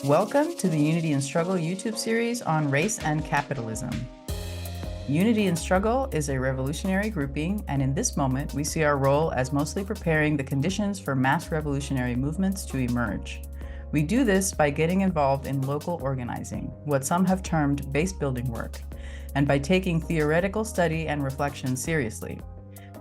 Welcome to the Unity and Struggle YouTube series on race and capitalism. Unity and Struggle is a revolutionary grouping, and in this moment, we see our role as mostly preparing the conditions for mass revolutionary movements to emerge. We do this by getting involved in local organizing, what some have termed base building work, and by taking theoretical study and reflection seriously.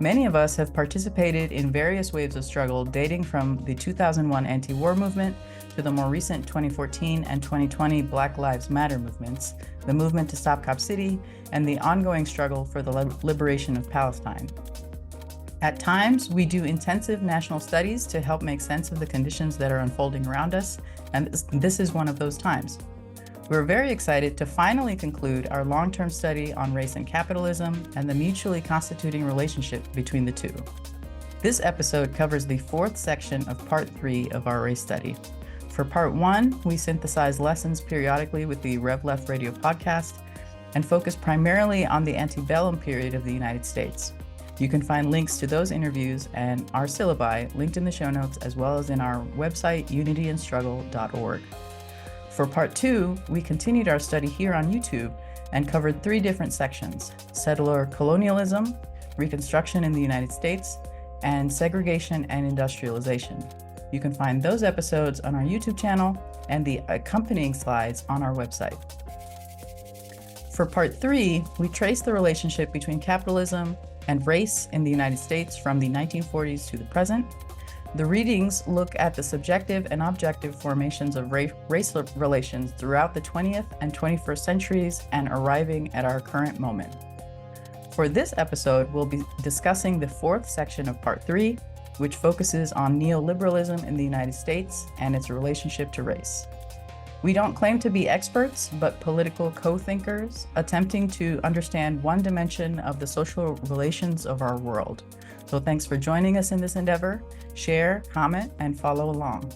Many of us have participated in various waves of struggle dating from the 2001 anti-war movement to the more recent 2014 and 2020 Black Lives Matter movements, the movement to stop Cop City, and the ongoing struggle for the liberation of Palestine. At times, we do intensive national studies to help make sense of the conditions that are unfolding around us, and this is one of those times. We're very excited to finally conclude our long-term study on race and capitalism and the mutually constituting relationship between the two. This episode covers the fourth section of part 3 of our race study. For part 1, we synthesize lessons periodically with the Rev Left Radio podcast and focus primarily on the antebellum period of the United States. You can find links to those interviews and our syllabi linked in the show notes, as well as in our website, unityandstruggle.org. For part 2, we continued our study here on YouTube and covered 3 different sections: settler colonialism, Reconstruction in the United States, and segregation and industrialization. You can find those episodes on our YouTube channel and the accompanying slides on our website. For part 3, we trace the relationship between capitalism and race in the United States from the 1940s to the present. The readings look at the subjective and objective formations of race relations throughout the 20th and 21st centuries and arriving at our current moment. For this episode, we'll be discussing the fourth section of part 3, which focuses on neoliberalism in the United States and its relationship to race. We don't claim to be experts, but political co-thinkers attempting to understand one dimension of the social relations of our world. So thanks for joining us in this endeavor. Share, comment, and follow along.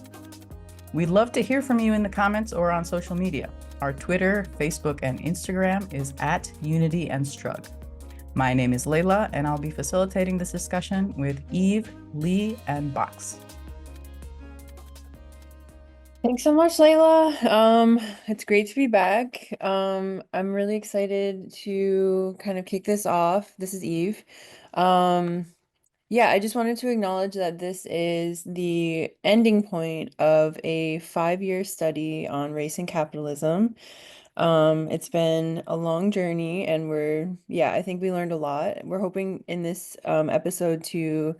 We'd love to hear from you in the comments or on social media. Our Twitter, Facebook, and Instagram is @UnityandStrug. My name is Leila, and I'll be facilitating this discussion with Eve, Lee, and Box. Thanks so much, Leila. It's great to be back. I'm really excited to kind of kick this off. This is Eve. Yeah, I just wanted to acknowledge that this is the ending point of a 5-year study on race and capitalism. It's been a long journey, and I think we learned a lot. We're hoping in this episode to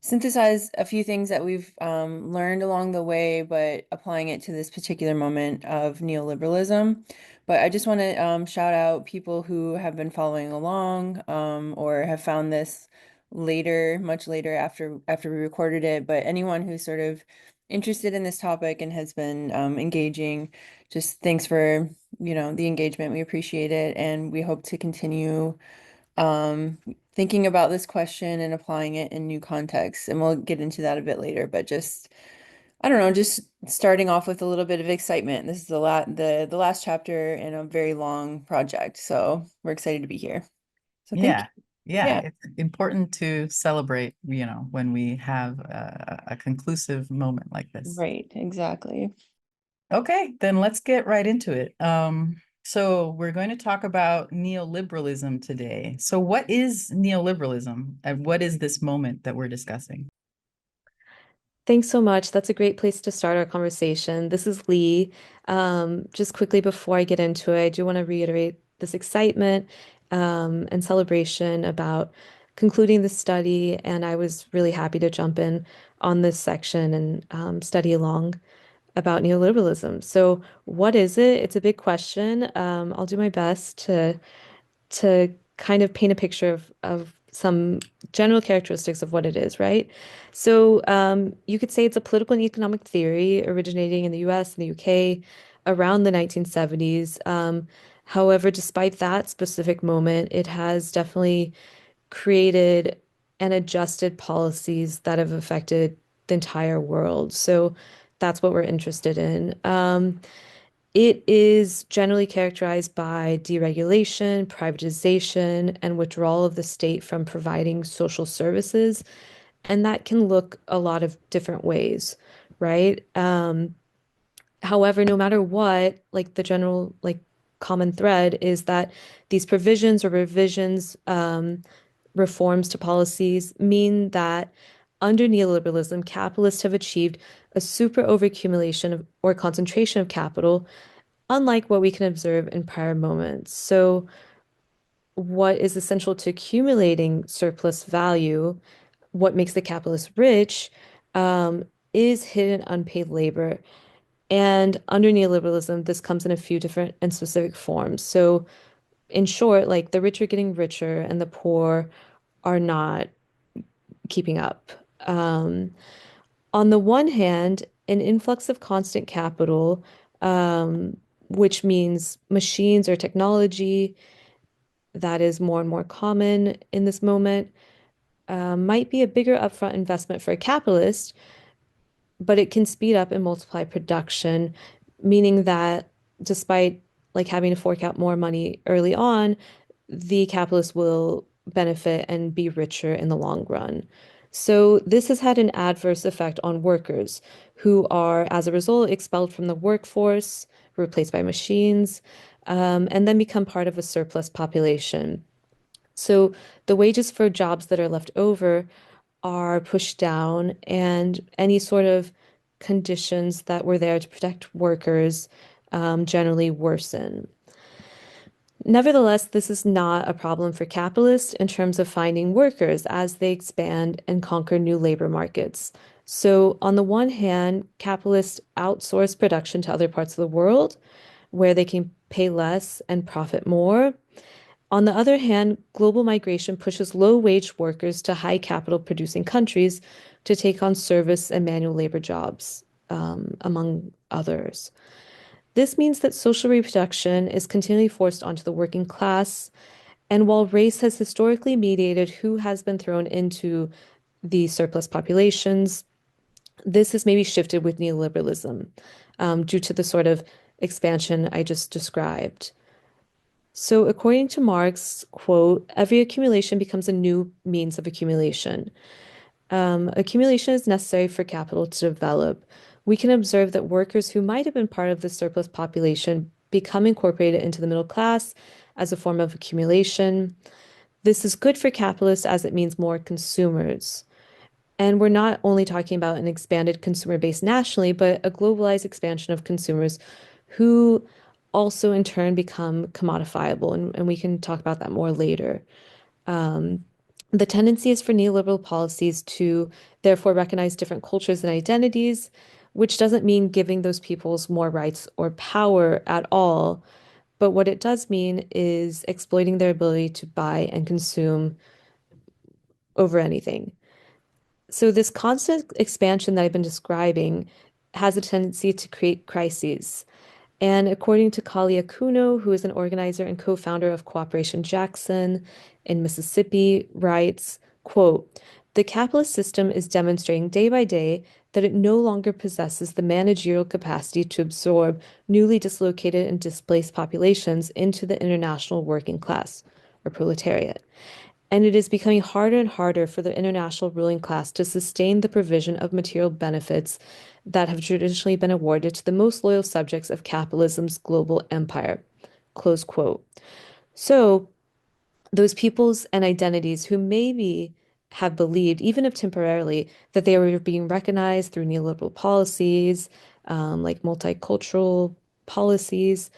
synthesize a few things that we've learned along the way, but applying it to this particular moment of neoliberalism. But I just want to shout out people who have been following along or have found this later, much later after we recorded it. But anyone who's sort of interested in this topic and has been engaging, just thanks for, the engagement. We appreciate it, and we hope to continue thinking about this question and applying it in new contexts. And we'll get into that a bit later, but I don't know, just starting off with a little bit of excitement. This is the last chapter in a very long project, so we're excited to be here. So thank you. Yeah, it's important to celebrate, when we have a conclusive moment like this. Right, exactly. Okay, then let's get right into it. So we're going to talk about neoliberalism today. So what is neoliberalism, and what is this moment that we're discussing? Thanks so much. That's a great place to start our conversation. This is Lee. Just quickly before I get into it, I do want to reiterate this excitement and celebration about concluding the study, and I was really happy to jump in on this section and study along about neoliberalism. So what is it? It's a big question. I'll do my best to kind of paint a picture of some general characteristics of what it is, right? So you could say it's a political and economic theory originating in the US and the UK around the 1970s. However, despite that specific moment, it has definitely created and adjusted policies that have affected the entire world. So that's what we're interested in. It is generally characterized by deregulation, privatization, and withdrawal of the state from providing social services. And that can look a lot of different ways, right? However, no matter what, like the general like common thread is that these provisions or revisions, reforms to policies mean that under neoliberalism, capitalists have achieved a super overaccumulation of, or concentration of capital, unlike what we can observe in prior moments. So, what is essential to accumulating surplus value, what makes the capitalist rich, um, is hidden unpaid labor. And under neoliberalism, this comes in a few different and specific forms. So, in short, like the rich are getting richer and the poor are not keeping up. Um, on the one hand, an influx of constant capital, which means machines or technology that is more and more common in this moment, might be a bigger upfront investment for a capitalist, but it can speed up and multiply production, meaning that despite like having to fork out more money early on, the capitalist will benefit and be richer in the long run. So this has had an adverse effect on workers who are, as a result, expelled from the workforce, replaced by machines, and then become part of a surplus population. So the wages for jobs that are left over are pushed down, and any sort of conditions that were there to protect workers generally worsen. Nevertheless, this is not a problem for capitalists in terms of finding workers as they expand and conquer new labor markets. So, on the one hand, capitalists outsource production to other parts of the world where they can pay less and profit more. On the other hand, global migration pushes low-wage workers to high capital producing countries to take on service and manual labor jobs, among others. This means that social reproduction is continually forced onto the working class. And while race has historically mediated who has been thrown into the surplus populations, this has maybe shifted with neoliberalism, due to the sort of expansion I just described. So, according to Marx, quote, every accumulation becomes a new means of accumulation. Accumulation is necessary for capital to develop. We can observe that workers who might have been part of the surplus population become incorporated into the middle class as a form of accumulation. This is good for capitalists as it means more consumers. And we're not only talking about an expanded consumer base nationally, but a globalized expansion of consumers who also in turn become commodifiable. And we can talk about that more later. Um, the tendency is for neoliberal policies to therefore recognize different cultures and identities, which doesn't mean giving those peoples more rights or power at all. But what it does mean is exploiting their ability to buy and consume over anything. So, this constant expansion that I've been describing has a tendency to create crises. And according to Kalia Kuno, who is an organizer and co-founder of Cooperation Jackson in Mississippi, writes, quote, the capitalist system is demonstrating day by day that it no longer possesses the managerial capacity to absorb newly dislocated and displaced populations into the international working class or proletariat. And it is becoming harder and harder for the international ruling class to sustain the provision of material benefits that have traditionally been awarded to the most loyal subjects of capitalism's global empire. Close quote. So, those peoples and identities who maybe have believed, even if temporarily, that they were being recognized through neoliberal policies, like multicultural policies,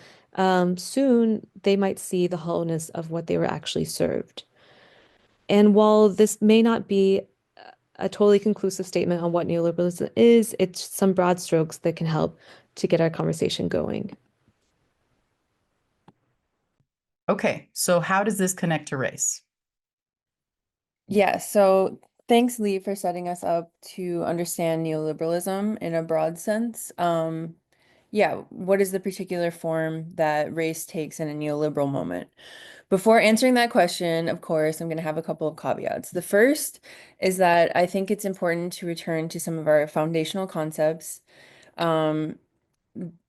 soon they might see the hollowness of what they were actually served. And while this may not be a totally conclusive statement on what neoliberalism is, it's some broad strokes that can help to get our conversation going. Okay, so how does this connect to race? Yeah, so thanks, Lee, for setting us up to understand neoliberalism in a broad sense. Yeah, what is the particular form that race takes in a neoliberal moment? Before answering that question, of course, I'm going to have a couple of caveats. The first is that I think it's important to return to some of our foundational concepts, um,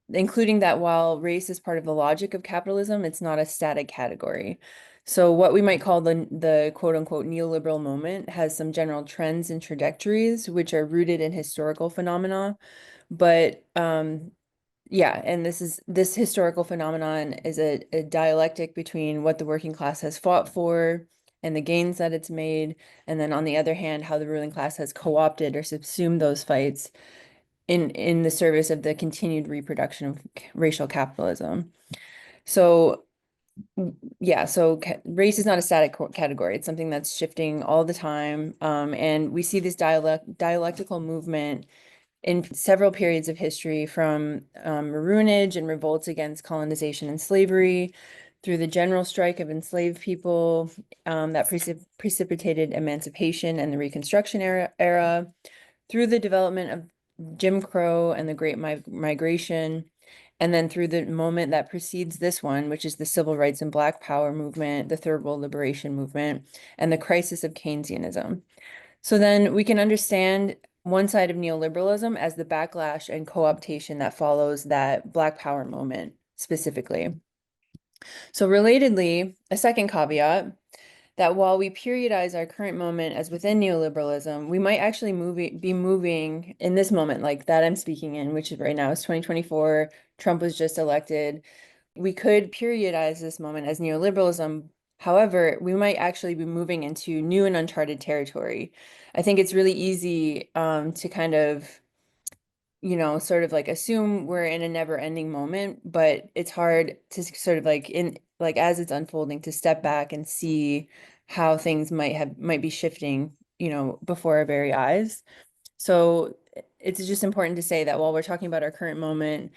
including that while race is part of the logic of capitalism, it's not a static category. So what we might call the quote unquote neoliberal moment has some general trends and trajectories which are rooted in historical phenomena, but Yeah, and this historical phenomenon is a dialectic between what the working class has fought for and the gains that it's made, and then on the other hand, how the ruling class has co-opted or subsumed those fights in the service of the continued reproduction of racial capitalism. So yeah, so race is not a static category. It's something that's shifting all the time. And we see this dialectical movement in several periods of history, from maroonage and revolts against colonization and slavery, through the general strike of enslaved people that precipitated emancipation and the Reconstruction era, through the development of Jim Crow and the Great Migration, and then through the moment that precedes this one, which is the civil rights and Black Power movement, the Third World Liberation movement, and the crisis of Keynesianism. So then we can understand one side of neoliberalism as the backlash and co-optation that follows that Black Power moment specifically. So relatedly, a second caveat that while we periodize our current moment as within neoliberalism, we might actually be moving in this moment, like that I'm speaking in, which is right now is 2024, Trump was just elected. We could periodize this moment as neoliberalism. However, we might actually be moving into new and uncharted territory. I think it's really easy to kind of, sort of like assume we're in a never-ending moment, but it's hard to sort of like as it's unfolding to step back and see how things might be shifting, before our very eyes. So it's just important to say that while we're talking about our current moment,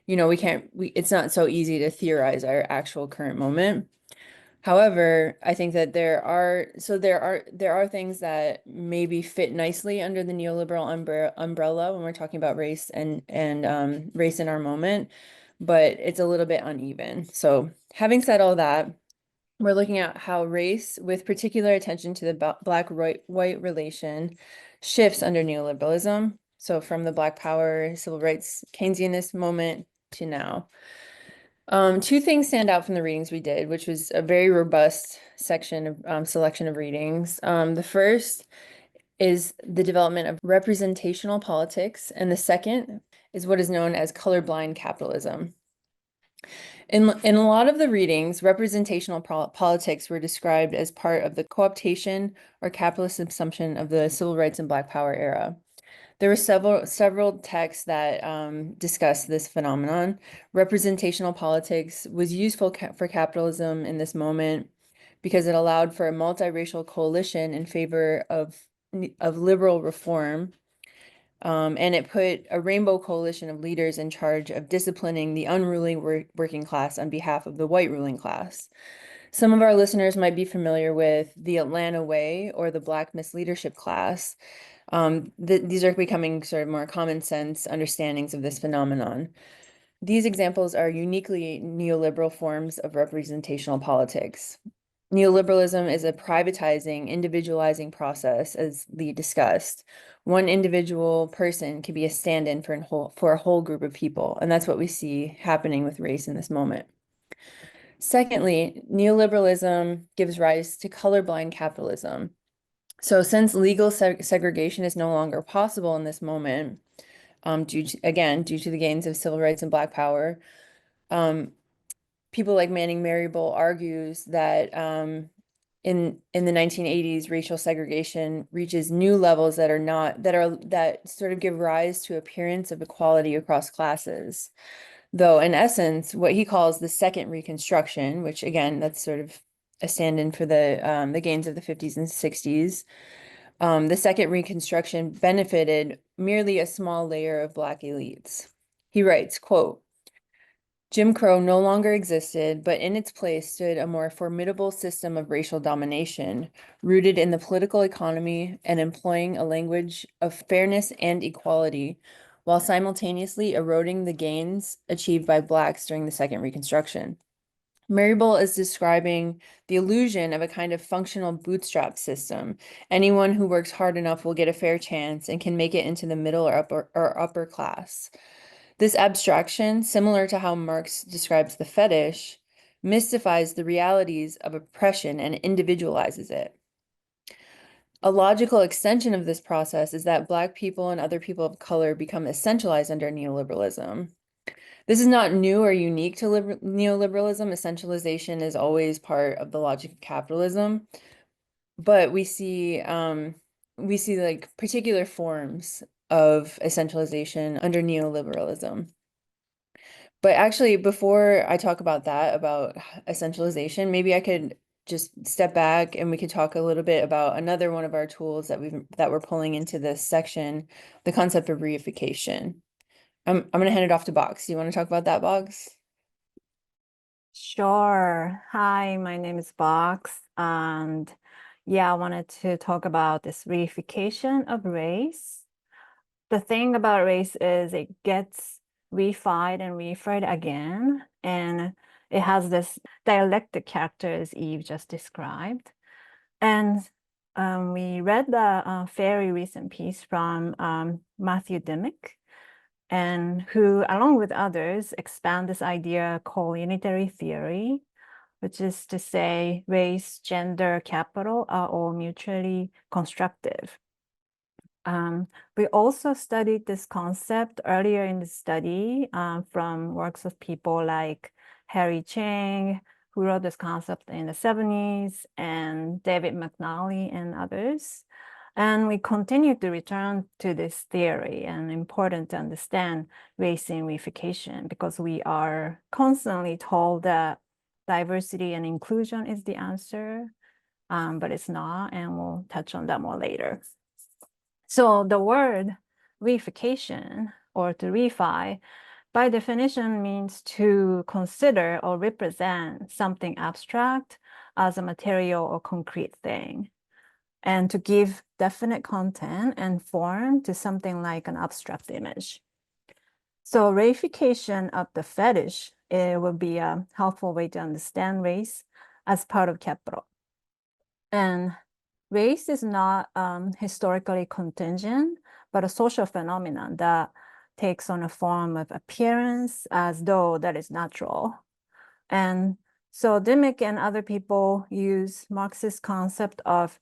it's not so easy to theorize our actual current moment. However, I think that there are things that maybe fit nicely under the neoliberal umbrella when we're talking about race and race in our moment, but it's a little bit uneven. So having said all that, we're looking at how race, with particular attention to the Black-white relation, shifts under neoliberalism. So from the Black Power, civil rights, Keynesianist moment to now. Two things stand out from the readings we did, which was a very robust selection of readings. The first is the development of representational politics, and the second is what is known as colorblind capitalism. In a lot of the readings, representational politics were described as part of the co-optation or capitalist assumption of the civil rights and Black Power era. There were several texts that discuss this phenomenon. Representational politics was useful for capitalism in this moment because it allowed for a multiracial coalition in favor of liberal reform. And it put a rainbow coalition of leaders in charge of disciplining the unruly working class on behalf of the white ruling class. Some of our listeners might be familiar with the Atlanta Way or the Black Misleadership class. These are becoming sort of more common sense understandings of this phenomenon. These examples are uniquely neoliberal forms of representational politics. Neoliberalism is a privatizing, individualizing process, as Lee discussed. One individual person can be a stand-in for a whole group of people, and that's what we see happening with race in this moment. Secondly, neoliberalism gives rise to colorblind capitalism. So since legal segregation is no longer possible in this moment, due to the gains of civil rights and Black Power, people like Manning Marable argues that in the 1980s, racial segregation reaches new levels that sort of give rise to appearance of equality across classes. Though in essence, what he calls the second Reconstruction, which again, that's sort of a stand-in for the gains of the 50s and 60s. The second Reconstruction benefited merely a small layer of Black elites. He writes, quote, Jim Crow no longer existed, but in its place stood a more formidable system of racial domination, rooted in the political economy and employing a language of fairness and equality, while simultaneously eroding the gains achieved by Blacks during the Second Reconstruction. Marable is describing the illusion of a kind of functional bootstrap system. Anyone who works hard enough will get a fair chance and can make it into the middle or upper class. This abstraction, similar to how Marx describes the fetish, mystifies the realities of oppression and individualizes it. A logical extension of this process is that Black people and other people of color become essentialized under neoliberalism. This is not new or unique to neoliberalism. Essentialization is always part of the logic of capitalism, but we see like particular forms of essentialization under neoliberalism. But actually, before I talk about that, about essentialization, maybe I could just step back and we could talk a little bit about another one of our tools that we're pulling into this section, the concept of reification. I'm gonna hand it off to Box. Do you want to talk about that, Box? Sure. Hi, my name is Box, and yeah, I wanted to talk about this reification of race. The thing about race is it gets reified and reified again, and it has this dialectic character as Eve just described. And we read the very recent piece from Matthew Dimick, and who, along with others, expand this idea called unitary theory, which is to say race, gender, capital are all mutually constructive. We also studied this concept earlier in the study from works of people like Harry Chang, who wrote this concept in the 70s, and David McNally and others. And we continue to return to this theory, and important to understand race and reification, because we are constantly told that diversity and inclusion is the answer, but it's not, and we'll touch on that more later. So the word reification, or to refi, by definition means to consider or represent something abstract as a material or concrete thing, and to give definite content and form to something like an abstract image. So reification of the fetish, it would be a helpful way to understand race as part of capital. And race is not historically contingent, but a social phenomenon that takes on a form of appearance as though that is natural. And so Dimick and other people use Marxist concept of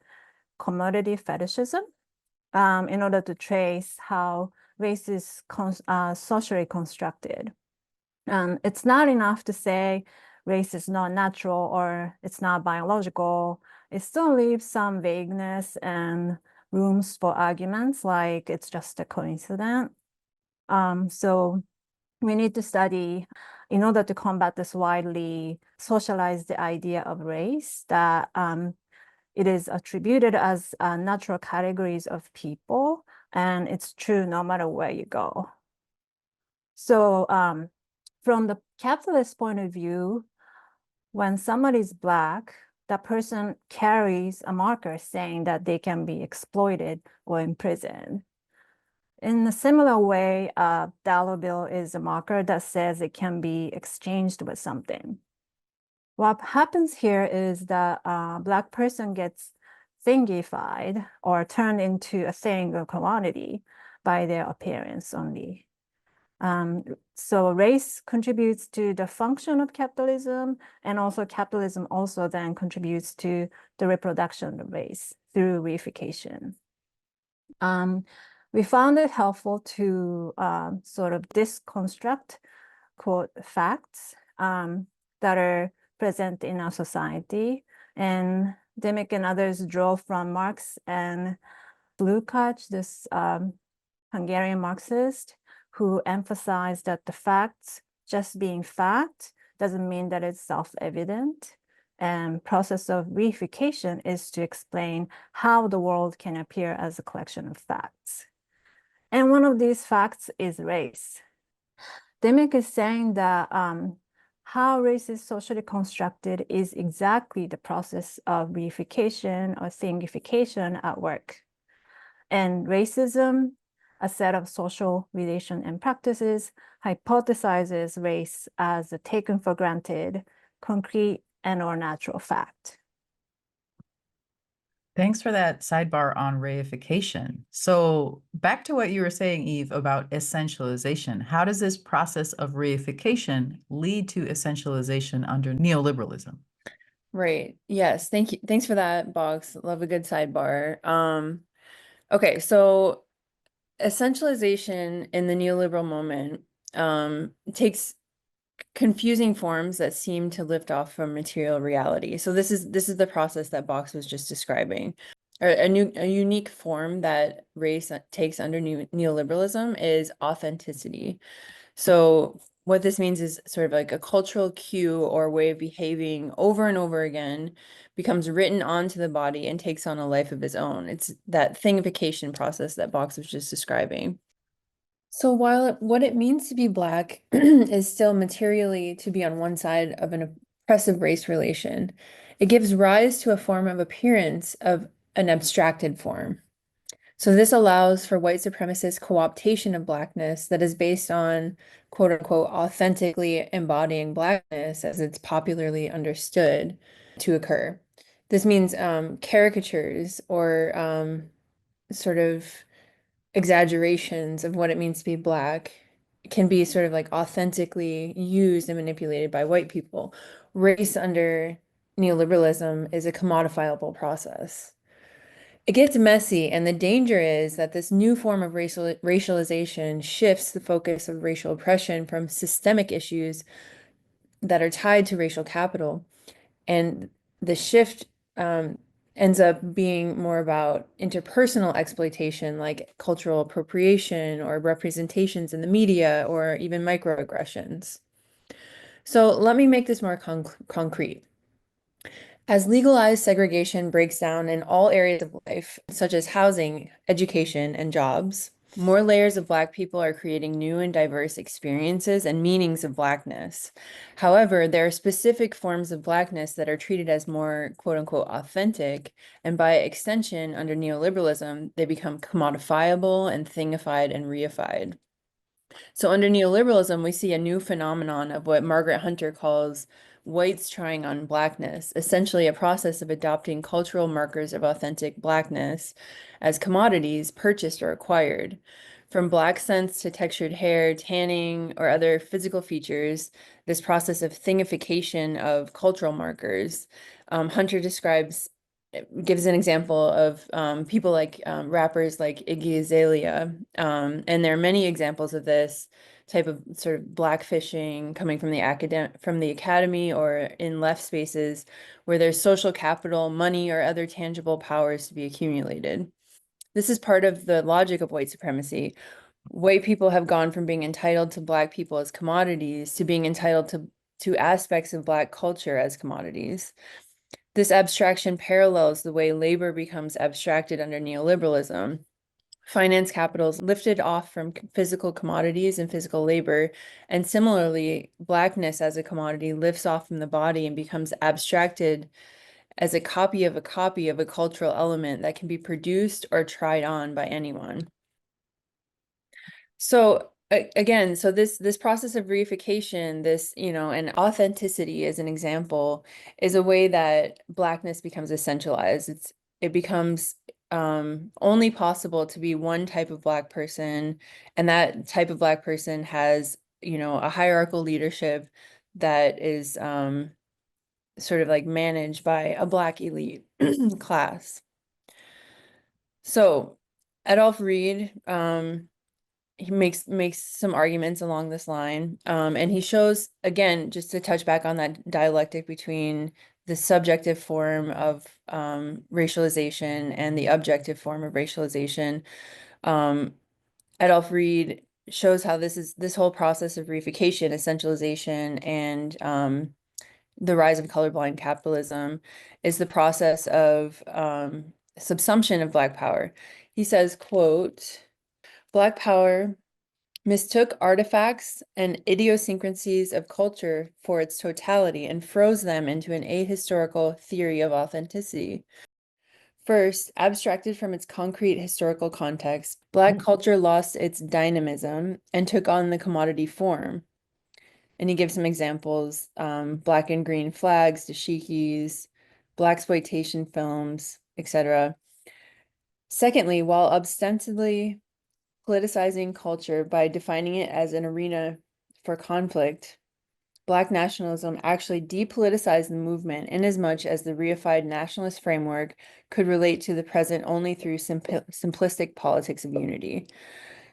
commodity fetishism in order to trace how race is socially constructed. It's not enough to say race is not natural or it's not biological. It still leaves some vagueness and rooms for arguments like it's just a coincidence. So we need to study in order to combat this widely socialized idea of race that it is attributed as natural categories of people, and it's true no matter where you go. So from the capitalist point of view, when somebody's Black, that person carries a marker saying that they can be exploited or imprisoned. In a similar way, a dollar bill is a marker that says it can be exchanged with something. What happens here is that a Black person gets thingified or turned into a thing or commodity by their appearance only. So race contributes to the function of capitalism, and also capitalism also then contributes to the reproduction of race through reification. We found it helpful to sort of deconstruct, quote, facts that are present in our society. And Dimick and others draw from Marx and Lukács, this Hungarian Marxist, who emphasized that the facts just being fact doesn't mean that it's self-evident. And process of reification is to explain how the world can appear as a collection of facts. And one of these facts is race. Dimick is saying that how race is socially constructed is exactly the process of reification or thingification at work. And racism, a set of social relation and practices, hypothesizes race as a taken for granted, concrete and or natural fact. Thanks for that sidebar on reification. So back to what you were saying, Eve, about essentialization. How does this process of reification lead to essentialization under neoliberalism? Right. Yes. Thank you. Thanks for that, Box. Love a good sidebar. Okay, so essentialization in the neoliberal moment takes confusing forms that seem to lift off from material reality. So this is the process that Box was just describing. A unique form that race takes under neoliberalism is authenticity. So what this means is sort of like a cultural cue or way of behaving over and over again becomes written onto the body and takes on a life of its own. It's that thingification process that Box was just describing. So while what it means to be Black is still materially to be on one side of an oppressive race relation, it gives rise to a form of appearance of an abstracted form. So this allows for white supremacist co-optation of Blackness that is based on quote unquote authentically embodying Blackness as it's popularly understood to occur. This means caricatures or sort of exaggerations of what it means to be Black can be sort of like authentically used and manipulated by white people. Race under neoliberalism is a commodifiable process. It gets messy, and the danger is that this new form of racialization shifts the focus of racial oppression from systemic issues that are tied to racial capital. And the shift ends up being more about interpersonal exploitation, like cultural appropriation or representations in the media or even microaggressions. So let me make this more concrete. As legalized segregation breaks down in all areas of life, such as housing, education, and jobs, more layers of Black people are creating new and diverse experiences and meanings of Blackness. However, there are specific forms of Blackness that are treated as more quote unquote authentic, and by extension, under neoliberalism, they become commodifiable and thingified and reified. So under neoliberalism, we see a new phenomenon of what Margaret Hunter calls whites trying on Blackness, essentially a process of adopting cultural markers of authentic Blackness as commodities purchased or acquired. From Black scents to textured hair, tanning, or other physical features, this process of thingification of cultural markers, Hunter gives an example of people like rappers like Iggy Azalea. And there are many examples of this type of sort of blackfishing coming from the academy or in left spaces where there's social capital, money, or other tangible powers to be accumulated. This is part of the logic of white supremacy. White people have gone from being entitled to Black people as commodities to being entitled to aspects of Black culture as commodities. This abstraction parallels the way labor becomes abstracted under neoliberalism. Finance capital is lifted off from physical commodities and physical labor, and similarly, Blackness as a commodity lifts off from the body and becomes abstracted as a copy of a cultural element that can be produced or tried on by anyone. So again, so this process of reification, and authenticity as an example, is a way that Blackness becomes essentialized. It becomes only possible to be one type of Black person, and that type of Black person has, a hierarchical leadership that is sort of like managed by a Black elite class. So Adolph Reed, he makes some arguments along this line, and he shows, again, just to touch back on that dialectic between the subjective form of racialization and the objective form of racialization. Adolph Reed shows how this whole process of reification, essentialization, and the rise of colorblind capitalism is the process of subsumption of Black power. He says, quote, Black power mistook artifacts and idiosyncrasies of culture for its totality and froze them into an ahistorical theory of authenticity. First, abstracted from its concrete historical context, Black culture lost its dynamism and took on the commodity form. And he gives some examples, black and green flags, dashikis, blaxploitation films, etc. Secondly, while ostensibly politicizing culture by defining it as an arena for conflict, Black nationalism actually depoliticized the movement inasmuch as the reified nationalist framework could relate to the present only through simplistic politics of unity.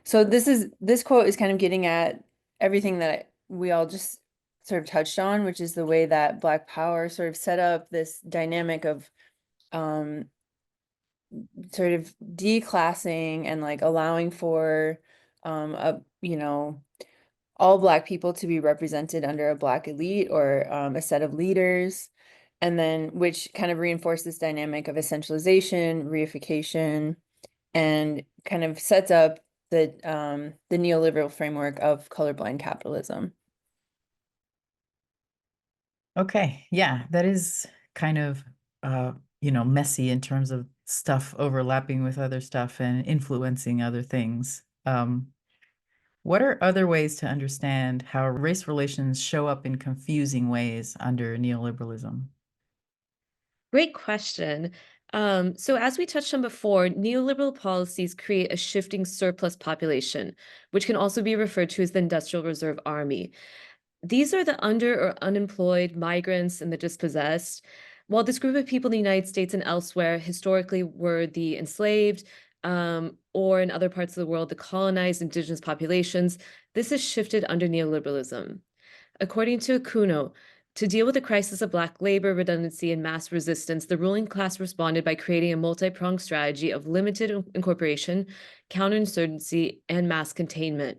So this quote is kind of getting at everything that we all just sort of touched on, which is the way that Black Power sort of set up this dynamic of sort of declassing and like allowing for all Black people to be represented under a Black elite or a set of leaders, and then which kind of reinforced this dynamic of essentialization, reification, and kind of sets up the neoliberal framework of colorblind capitalism. Okay, yeah, that is kind of messy in terms of stuff overlapping with other stuff and influencing other things. What are other ways to understand how race relations show up in confusing ways under neoliberalism? Great question. So as we touched on before, neoliberal policies create a shifting surplus population, which can also be referred to as the Industrial Reserve Army. These are the under or unemployed migrants and the dispossessed. While this group of people in the United States and elsewhere historically were the enslaved, or in other parts of the world, the colonized indigenous populations, this has shifted under neoliberalism. According to Akuno, to deal with the crisis of Black labor, redundancy, and mass resistance, the ruling class responded by creating a multi-pronged strategy of limited incorporation, counterinsurgency, and mass containment.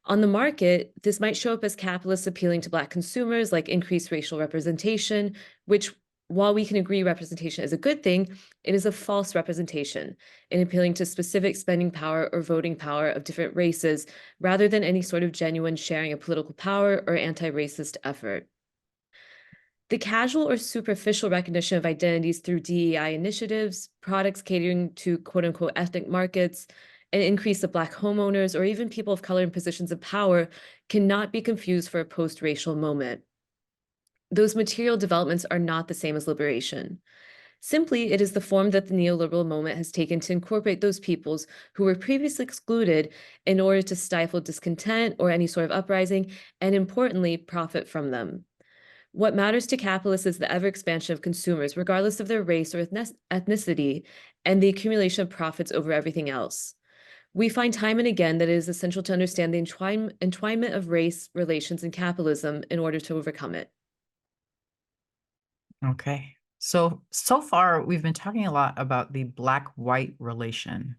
On the market, this might show up as capitalists appealing to Black consumers, like increased racial representation, which, while we can agree representation is a good thing, it is a false representation in appealing to specific spending power or voting power of different races, rather than any sort of genuine sharing of political power or anti-racist effort. The casual or superficial recognition of identities through DEI initiatives, products catering to quote unquote ethnic markets, an increase of Black homeowners, or even people of color in positions of power cannot be confused for a post-racial moment. Those material developments are not the same as liberation. Simply, it is the form that the neoliberal moment has taken to incorporate those peoples who were previously excluded in order to stifle discontent or any sort of uprising, and importantly, profit from them. What matters to capitalists is the ever expansion of consumers, regardless of their race or ethnicity, and the accumulation of profits over everything else. We find time and again that it is essential to understand the entwinement of race relations and capitalism in order to overcome it. Okay. So far, we've been talking a lot about the Black-white relation.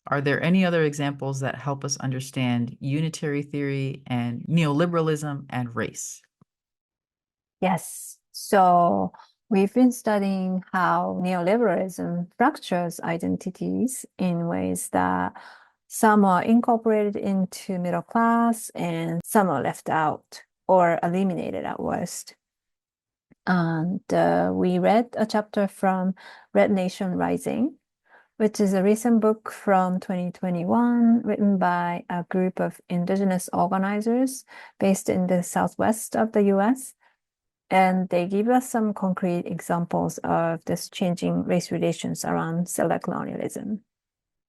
Are there any other examples that help us understand unitary theory and neoliberalism and race? Yes. So we've been studying how neoliberalism fractures identities in ways that some are incorporated into middle class and some are left out or eliminated at worst. And we read a chapter from Red Nation Rising, which is a recent book from 2021 written by a group of indigenous organizers based in the southwest of the US. And they give us some concrete examples of this changing race relations around settler colonialism.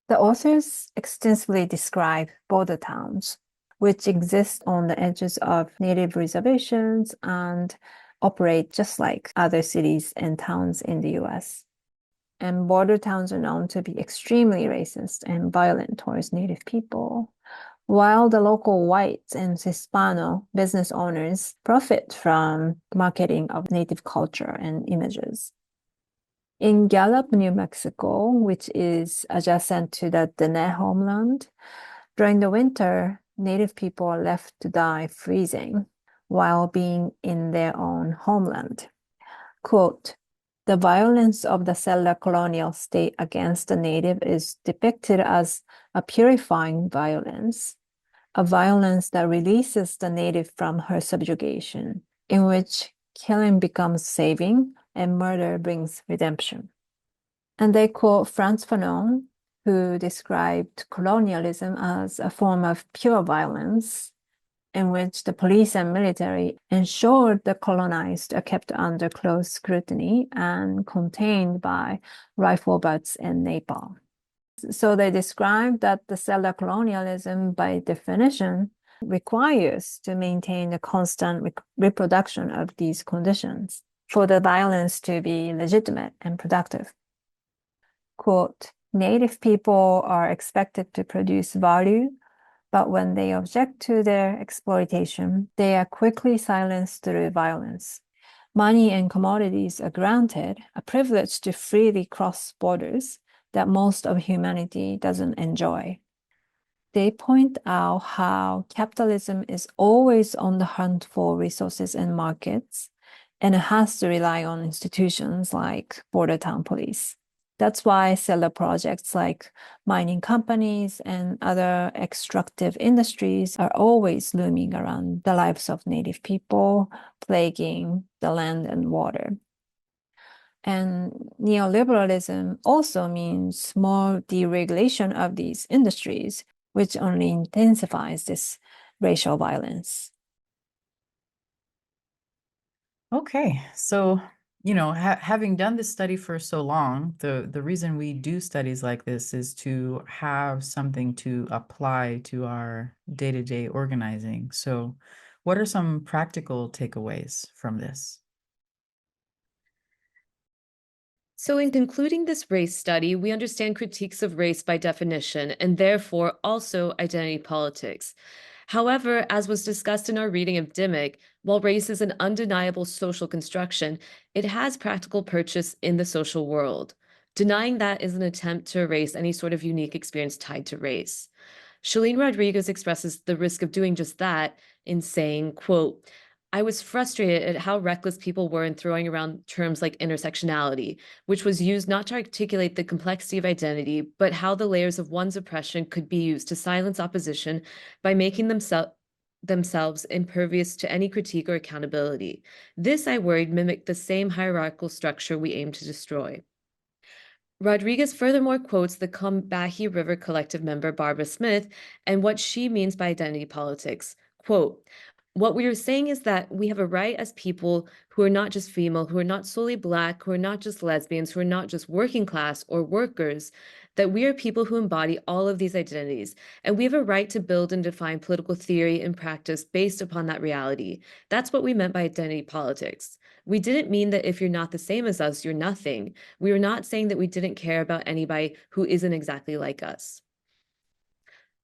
The authors extensively describe border towns, which exist on the edges of native reservations and operate just like other cities and towns in the US. And border towns are known to be extremely racist and violent towards native people, while the local whites and Hispano business owners profit from marketing of native culture and images. In Gallup, New Mexico, which is adjacent to the Dene homeland, during the winter, native people are left to die freezing while being in their own homeland. Quote, the violence of the settler colonial state against the native is depicted as a purifying violence, a violence that releases the native from her subjugation, in which killing becomes saving and murder brings redemption. And they quote Frantz Fanon, who described colonialism as a form of pure violence in which the police and military ensured the colonized are kept under close scrutiny and contained by rifle butts and napalm. So they describe that the settler colonialism, by definition, requires to maintain a constant reproduction of these conditions for the violence to be legitimate and productive. Quote, native people are expected to produce value But when they object to their exploitation, they are quickly silenced through violence. Money and commodities are granted a privilege to freely cross borders that most of humanity doesn't enjoy. They point out how capitalism is always on the hunt for resources and markets, and it has to rely on institutions like border town police. That's why settler projects like mining companies and other extractive industries are always looming around the lives of native people, plaguing the land and water. And neoliberalism also means more deregulation of these industries, which only intensifies this racial violence. Okay, so having done this study for so long, the reason we do studies like this is to have something to apply to our day-to-day organizing. So, what are some practical takeaways from this? So, in concluding this race study, we understand critiques of race by definition and therefore also identity politics. However, as was discussed in our reading of Dimmock, while race is an undeniable social construction, it has practical purchase in the social world. Denying that is an attempt to erase any sort of unique experience tied to race. Shalene Rodriguez expresses the risk of doing just that in saying, quote, I was frustrated at how reckless people were in throwing around terms like intersectionality, which was used not to articulate the complexity of identity, but how the layers of one's oppression could be used to silence opposition by making themselves impervious to any critique or accountability. This, I worried, mimicked the same hierarchical structure we aim to destroy. Rodriguez furthermore quotes the Combahee River Collective member Barbara Smith and what she means by identity politics. Quote, what we are saying is that we have a right as people who are not just female, who are not solely Black, who are not just lesbians, who are not just working class or workers, that we are people who embody all of these identities. And we have a right to build and define political theory and practice based upon that reality. That's what we meant by identity politics. We didn't mean that if you're not the same as us, you're nothing. We were not saying that we didn't care about anybody who isn't exactly like us.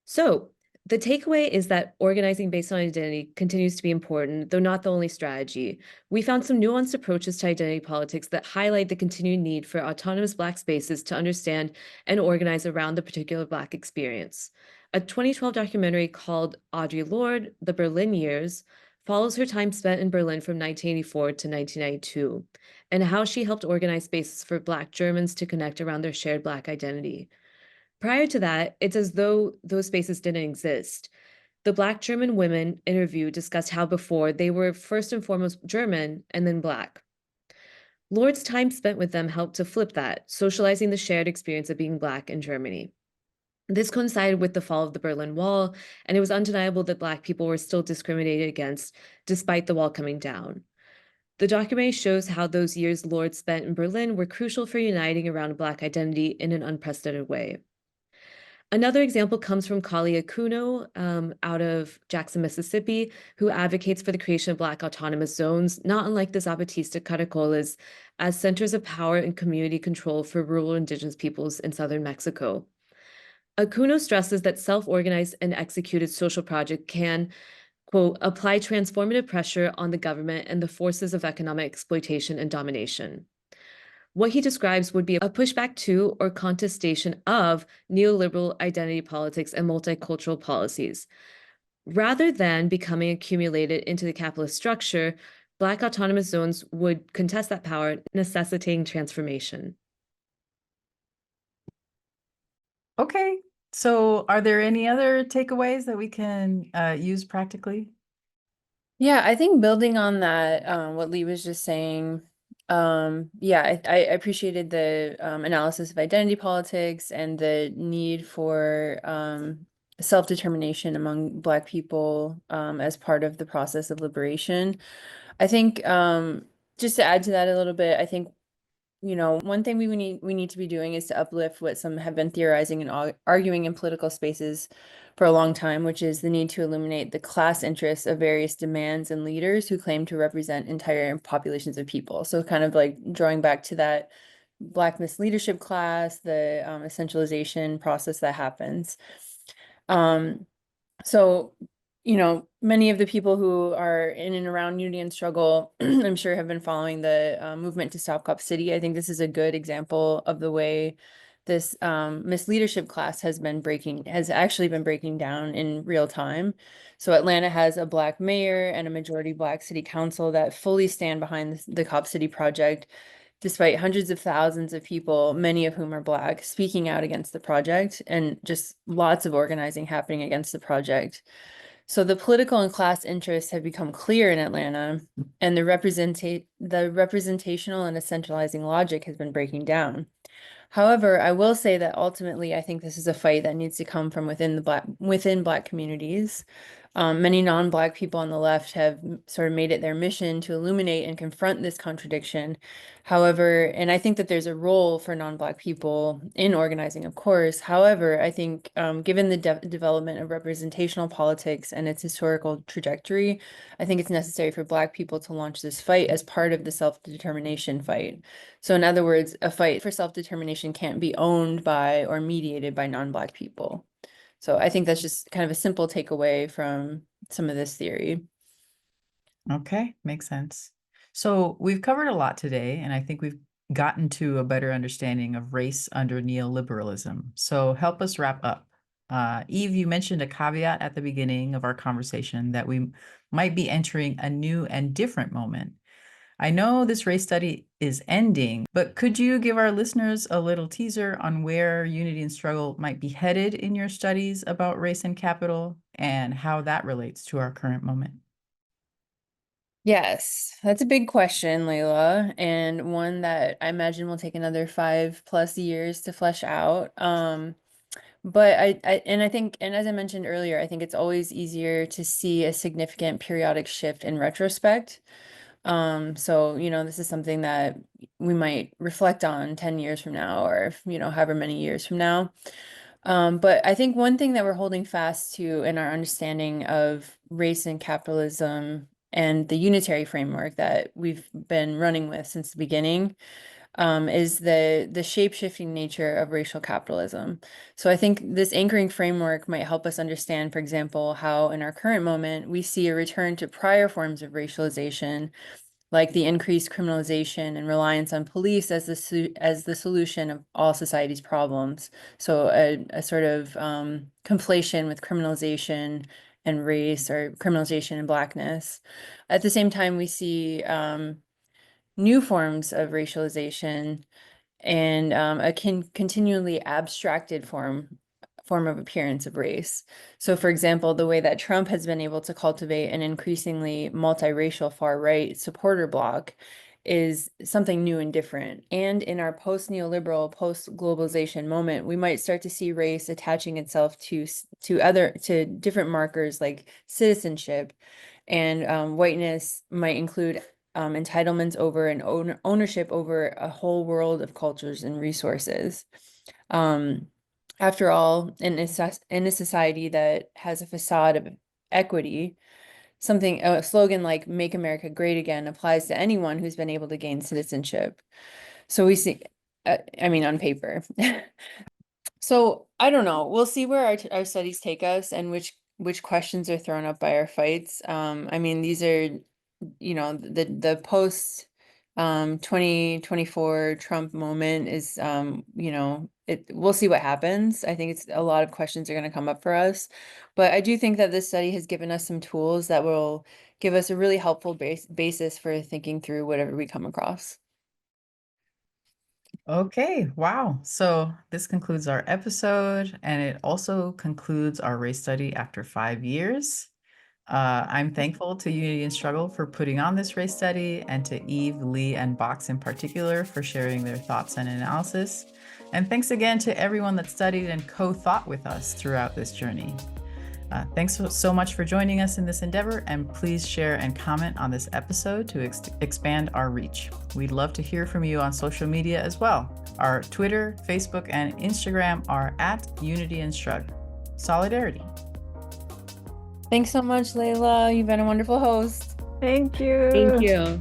So, the takeaway is that organizing based on identity continues to be important, though not the only strategy. We found some nuanced approaches to identity politics that highlight the continued need for autonomous Black spaces to understand and organize around the particular Black experience. A 2012 documentary called Audre Lorde, The Berlin Years, follows her time spent in Berlin from 1984 to 1992, and how she helped organize spaces for Black Germans to connect around their shared Black identity. Prior to that, it's as though those spaces didn't exist. The Black German women interviewed discussed how before they were first and foremost German and then Black. Lord's time spent with them helped to flip that, socializing the shared experience of being Black in Germany. This coincided with the fall of the Berlin Wall, and it was undeniable that Black people were still discriminated against despite the wall coming down. The documentary shows how those years Lord spent in Berlin were crucial for uniting around Black identity in an unprecedented way. Another example comes from Kali Akuno out of Jackson, Mississippi, who advocates for the creation of Black autonomous zones, not unlike the Zapatista Caracoles, as centers of power and community control for rural indigenous peoples in southern Mexico. Akuno stresses that self-organized and executed social project can, quote, apply transformative pressure on the government and the forces of economic exploitation and domination. What he describes would be a pushback to or contestation of neoliberal identity politics and multicultural policies. Rather than becoming accumulated into the capitalist structure, Black autonomous zones would contest that power, necessitating transformation. Okay, so are there any other takeaways that we can use practically? Yeah, I think building on that, what Lee was just saying, yeah, I appreciated the analysis of identity politics and the need for self-determination among Black people as part of the process of liberation. I think just to add to that a little bit, I think one thing we need to be doing is to uplift what some have been theorizing and arguing in political spaces for a long time, which is the need to illuminate the class interests of various demands and leaders who claim to represent entire populations of people. So kind of like drawing back to that Blackness leadership class, the essentialization process that happens. So, many of the people who are in and around Unity and Struggle, I'm sure, have been following the movement to stop Cop City. I think this is a good example of the way this misleadership class has actually been breaking down in real time. So Atlanta has a Black mayor and a majority Black city council that fully stand behind the Cop City project, despite hundreds of thousands of people, many of whom are Black, speaking out against the project, and just lots of organizing happening against the project. So the political and class interests have become clear in Atlanta, and the representational and essentializing logic has been breaking down. However, I will say that ultimately, I think this is a fight that needs to come from within Black communities. Many non-Black people on the left have sort of made it their mission to illuminate and confront this contradiction. However, and I think that there's a role for non-Black people in organizing, of course. However, I think given the development of representational politics and its historical trajectory, I think it's necessary for Black people to launch this fight as part of the self-determination fight. So in other words, a fight for self-determination can't be owned by or mediated by non-Black people. So I think that's just kind of a simple takeaway from some of this theory. Okay, makes sense. So we've covered a lot today, and I think we've gotten to a better understanding of race under neoliberalism. So help us wrap up. Eve, you mentioned a caveat at the beginning of our conversation that we might be entering a new and different moment. I know this race study is ending, but could you give our listeners a little teaser on where Unity and Struggle might be headed in your studies about race and capital and how that relates to our current moment? Yes, that's a big question, Leila, and one that I imagine will take another 5+ years to flesh out. But I think, and as I mentioned earlier, I think it's always easier to see a significant periodic shift in retrospect. So, this is something that we might reflect on 10 years from now, or, however many years from now. But I think one thing that we're holding fast to in our understanding of race and capitalism and the unitary framework that we've been running with since the beginning is the shape-shifting nature of racial capitalism. So I think this anchoring framework might help us understand, for example, how in our current moment we see a return to prior forms of racialization, like the increased criminalization and reliance on police as the solution of all society's problems. So a sort of conflation with criminalization and race, or criminalization and Blackness. At the same time, we see new forms of racialization and a continually abstracted form of appearance of race. So for example, the way that Trump has been able to cultivate an increasingly multiracial far-right supporter bloc is something new and different. And in our post-neoliberal, post-globalization moment, we might start to see race attaching itself to different markers like citizenship, and whiteness might include entitlements over and ownership over a whole world of cultures and resources. After all, in a society that has a facade of equity, a slogan like "Make America Great Again" applies to anyone who's been able to gain citizenship. So we see, on paper. So I don't know. We'll see where our studies take us and which questions are thrown up by our fights. These are, the post 2024 Trump moment is, we'll see what happens. I think it's a lot of questions are going to come up for us, but I do think that this study has given us some tools that will give us a really helpful basis for thinking through whatever we come across. Okay, wow. So this concludes our episode, and it also concludes our race study after 5 years. I'm thankful to Unity and Struggle for putting on this race study, and to Eve, Lee, and Box in particular for sharing their thoughts and analysis. And thanks again to everyone that studied and co-thought with us throughout this journey. Thanks so much for joining us in this endeavor, and please share and comment on this episode to expand our reach. We'd love to hear from you on social media as well. Our Twitter, Facebook, and Instagram are @UnityandStrug. Solidarity. Thanks so much, Leila. You've been a wonderful host. Thank you. Thank you.